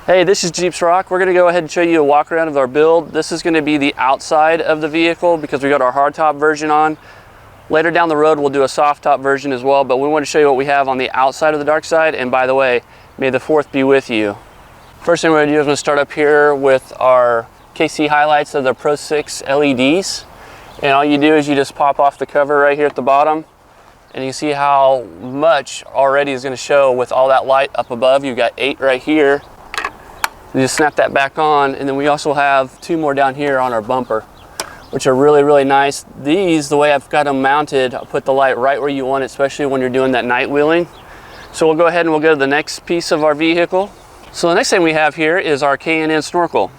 Hey, this is Jeeps Rock. We're going to go ahead and show you a walk around of our build. This is going to be the outside of the vehicle because we got our hardtop version on. Later down the road we'll do a soft top version as well, but we want to show you what we have on the outside of the DARKSIDE. And by the way, may the 4th be with you. First thing we're going to do is we're going to start up here with our KC HiLiTES of the Pro 6 LEDs. And all you do is you just pop off the cover right here at the bottom, and you can see how much already is going to show with all that light up above. You've got 8 right here. You just snap that back on, and then we also have 2 more down here on our bumper, which are really, really nice. These, the way I've got them mounted, I'll put the light right where you want it, especially when you're doing that night wheeling. So we'll go ahead and we'll go to the next piece of our vehicle. So the next thing we have here is our K&N Snorkel.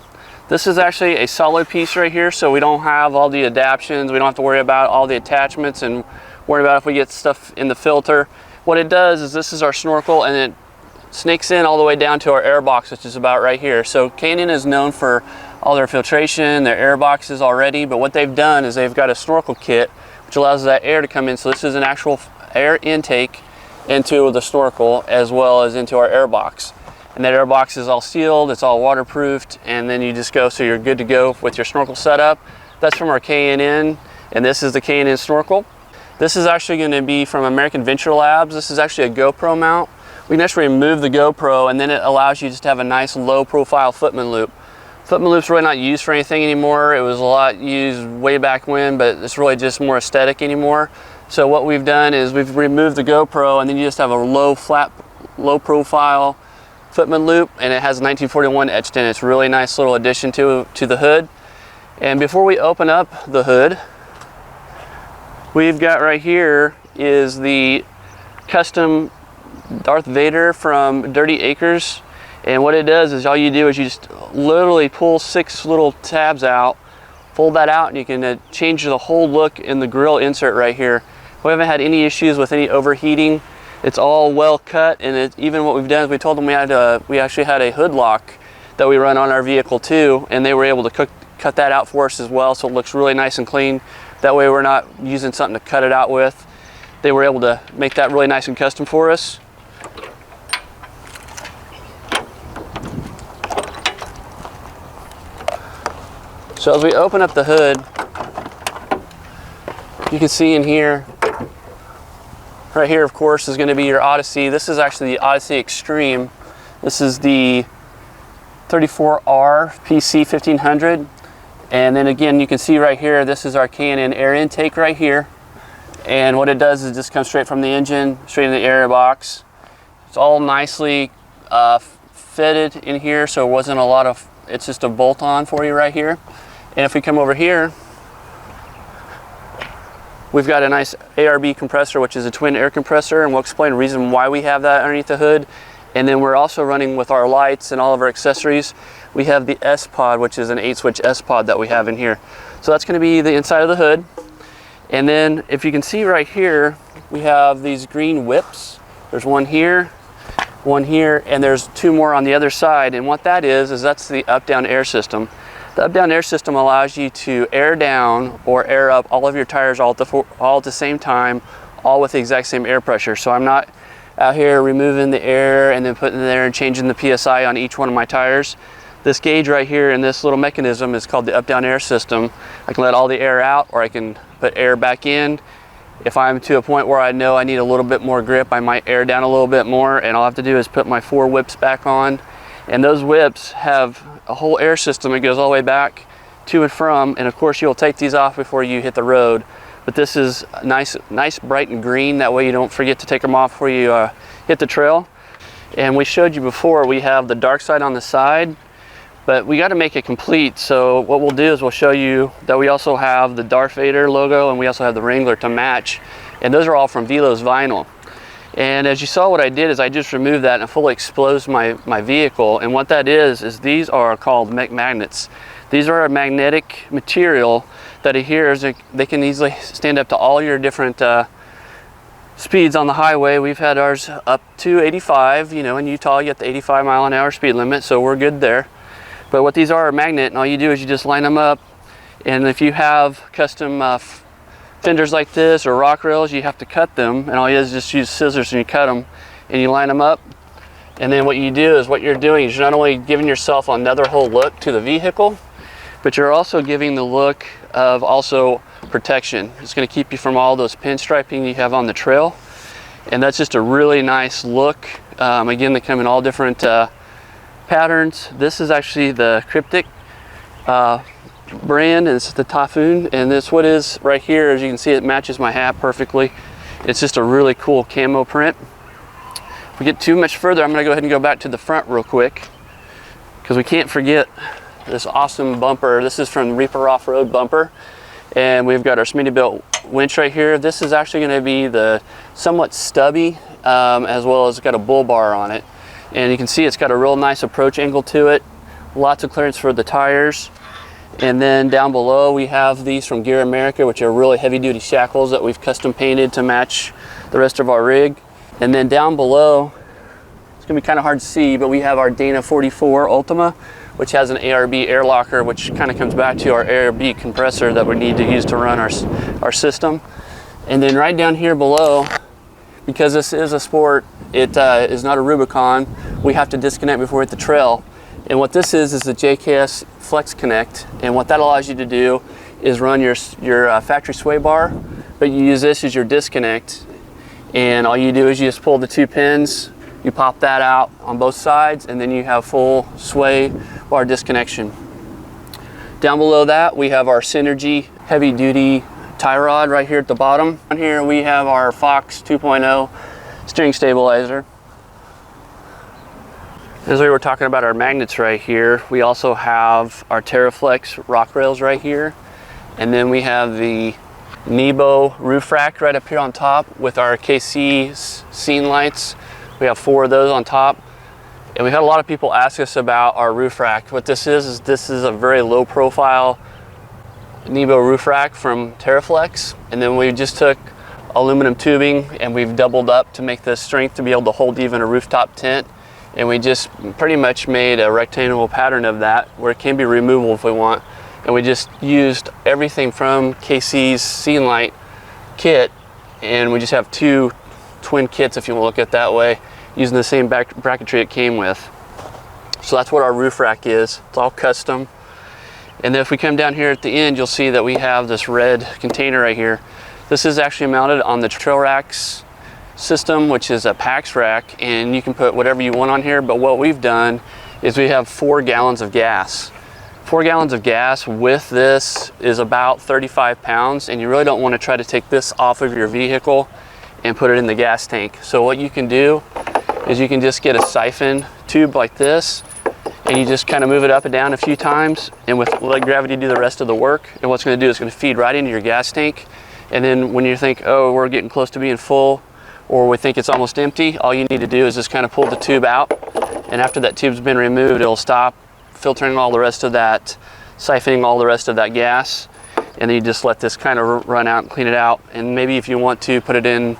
This is actually a solid piece right here, so we don't have all the adaptions. We don't have to worry about all the attachments and worry about if we get stuff in the filter. What it does is this is our snorkel, and it snakes in all the way down to our air box, which is about right here. So K&N is known for all their filtration, their air boxes already, but what they've done is they've got a snorkel kit which allows that air to come in. So this is an actual air intake into the snorkel as well as into our air box. And that air box is all sealed, it's all waterproofed, and then you just go, so you're good to go with your snorkel setup. That's from our K&N, and this is the K&N Snorkel. This is actually going to be from American Venture Labs. This is actually a GoPro mount. We can actually remove the GoPro, and then it allows you just to have a nice low profile Footman loop. Footman loop's really not used for anything anymore. It was a lot used way back when, but it's really just more aesthetic anymore. So what we've done is we've removed the GoPro, and then you just have a low profile Footman loop, and it has 1941 etched in. It's a really nice little addition to the hood. And before we open up the hood, we've got right here is the custom Darth Vader from Dirty Acres. And what it does is all you do is you just literally pull 6 little tabs out, fold that out, and you can change the whole look in the grill insert right here. We haven't had any issues with any overheating. It's all well cut, and even what we've done is we told them we actually had a hood lock that we run on our vehicle too, and they were able to cut that out for us as well, so it looks really nice and clean. That way we're not using something to cut it out with. They were able to make that really nice and custom for us. So as we open up the hood, you can see in here, right here of course is going to be your Odyssey. This is actually the Odyssey Extreme. This is the 34R PC 1500. And then again, you can see right here, this is our K&N air intake right here. And what it does is just come straight from the engine, straight in the air box. It's all nicely fitted in here, so it wasn't a lot of, it's just a bolt on for you right here. And if we come over here, we've got a nice ARB compressor, which is a twin air compressor, and we'll explain the reason why we have that underneath the hood. And then we're also running with our lights and all of our accessories. We have the Spod, which is an 8-switch Spod that we have in here. So that's going to be the inside of the hood. And then if you can see right here, we have these green whips. There's one here, and there's 2 more on the other side. And what that is that's the up-down air system. The up-down air system allows you to air down or air up all of your tires all at the same time, all with the exact same air pressure. So I'm not out here removing the air and then putting it there and changing the PSI on each one of my tires. This gauge right here and this little mechanism is called the up-down air system. I can let all the air out, or I can put air back in. If I'm to a point where I know I need a little bit more grip, I might air down a little bit more, and all I have to do is put my 4 whips back on. And those whips have a whole air system that goes all the way back to and from, and of course you'll take these off before you hit the road. But this is nice bright and green, that way you don't forget to take them off before you hit the trail. And we showed you before, we have the DARKSIDE on the side, but we got to make it complete. So what we'll do is we'll show you that we also have the Darth Vader logo, and we also have the Wrangler to match, and those are all from Velo's vinyl. And as you saw, what I did is I just removed that and fully exposed my vehicle. And what that is these are called magnets. These are a magnetic material that adheres. They can easily stand up to all your different speeds on the highway. We've had ours up to 85. You know, in Utah you get the 85 mile an hour speed limit, so we're good there. But what these are a magnet, and all you do is you just line them up. And if you have custom fenders like this or rock rails, you have to cut them, and all you do is just use scissors and you cut them and you line them up, And then what you do is, what you're doing is you're not only giving yourself another whole look to the vehicle, but you're also giving the look of also protection. It's going to keep you from all those pinstriping you have on the trail. And that's just a really nice look. Again, they come in all different patterns. This is actually the Cryptic brand, and it's the Typhoon. And this, what is right here, as you can see, it matches my hat perfectly. It's just a really cool camo print. If we get too much further, I'm going to go ahead and go back to the front real quick, because we can't forget this awesome bumper. This is from Reaper Off-Road bumper, and we've got our Smittybilt winch right here. This is actually going to be the somewhat stubby, as well as it's got a bull bar on it. And you can see it's got a real nice approach angle to it. Lots of clearance for the tires. And then down below we have these from Gear America, which are really heavy duty shackles that we've custom painted to match the rest of our rig. And then down below, it's gonna be kind of hard to see, but we have our Dana 44 Ultima, which has an ARB air locker, which kind of comes back to our ARB compressor that we need to use to run our system. And then right down here below, because this is a sport, it is not a Rubicon, we have to disconnect before we hit the trail. And what this is the JKS Flex Connect. And what that allows you to do is run your factory sway bar, but you use this as your disconnect. And all you do is you just pull the 2 pins, you pop that out on both sides, and then you have full sway bar disconnection. Down below that, we have our Synergy heavy duty tie rod right here at the bottom. On here we have our Fox 2.0 steering stabilizer. As we were talking about our magnets right here, we also have our TerraFlex rock rails right here. And then we have the Nebo roof rack right up here on top with our KC scene lights. We have 4 of those on top. And we've had a lot of people ask us about our roof rack. What this is this is a very low profile Nebo roof rack from TerraFlex. And then we just took aluminum tubing and we've doubled up to make the strength to be able to hold even a rooftop tent. And we just pretty much made a rectangle pattern of that where it can be removable if we want. And we just used everything from KC's scene light kit, and we just have 2 twin kits, if you want to look at it that way, using the same bracketry it came with. So that's what our roof rack is. It's all custom. And then if we come down here at the end, you'll see that we have this red container right here. This is actually mounted on the Trail Racks system, which is a PAX rack, and you can put whatever you want on here. But what we've done is we have 4 gallons of gas. 4 gallons of gas with this is about 35 pounds, and you really don't want to try to take this off of your vehicle and put it in the gas tank. So what you can do is you can just get a siphon tube like this, and you just kind of move it up and down a few times, and let gravity do the rest of the work. And what's going to do is going to feed right into your gas tank. And then when you think, oh, we're getting close to being full, or we think it's almost empty, all you need to do is just kind of pull the tube out, and after that tube's been removed, it'll stop filtering all the rest of that, siphoning all the rest of that gas, and then you just let this kind of run out and clean it out. And maybe if you want to put it in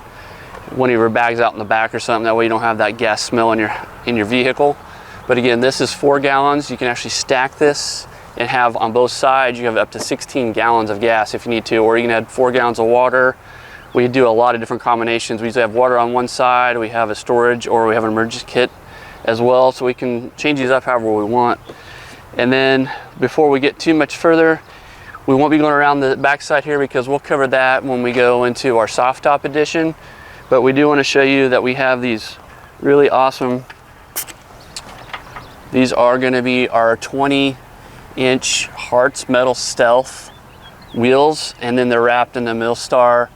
one of your bags out in the back or something, that way you don't have that gas smell in your vehicle. But again, this is 4 gallons. You can actually stack this and have on both sides, you have up to 16 gallons of gas if you need to, or you can add 4 gallons of water. We do a lot of different combinations. We usually have water on one side, we have a storage, or we have an emergency kit as well, so we can change these up however we want. And then before we get too much further, we won't be going around the backside here because we'll cover that when we go into our soft top edition. But we do want to show you that we have these really awesome, these are going to be our 20-inch Hartz Metal Stealth wheels, and then they're wrapped in the Millstar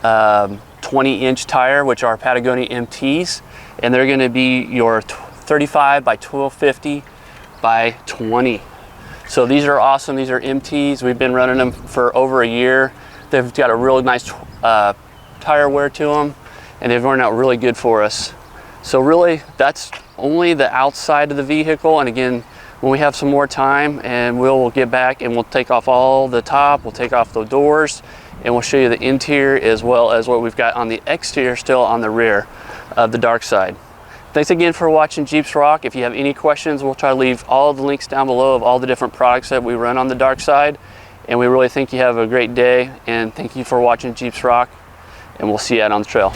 20-inch tire, which are Patagonia MTs, and they're going to be your 35 by 1250 by 20. So these are awesome. These are MTs. We've been running them for over a year. They've got a really nice tire wear to them, and they've worn out really good for us. So really, that's only the outside of the vehicle. And again, when we have some more time, and we'll get back and we'll take off all the top, we'll take off the doors, and we'll show you the interior as well as what we've got on the exterior still on the rear of the DARKSIDE. Thanks again for watching Jeeps Rock. If you have any questions, we'll try to leave all the links down below of all the different products that we run on the DARKSIDE. And we really think you have a great day, and thank you for watching Jeeps Rock, and we'll see you out on the trail.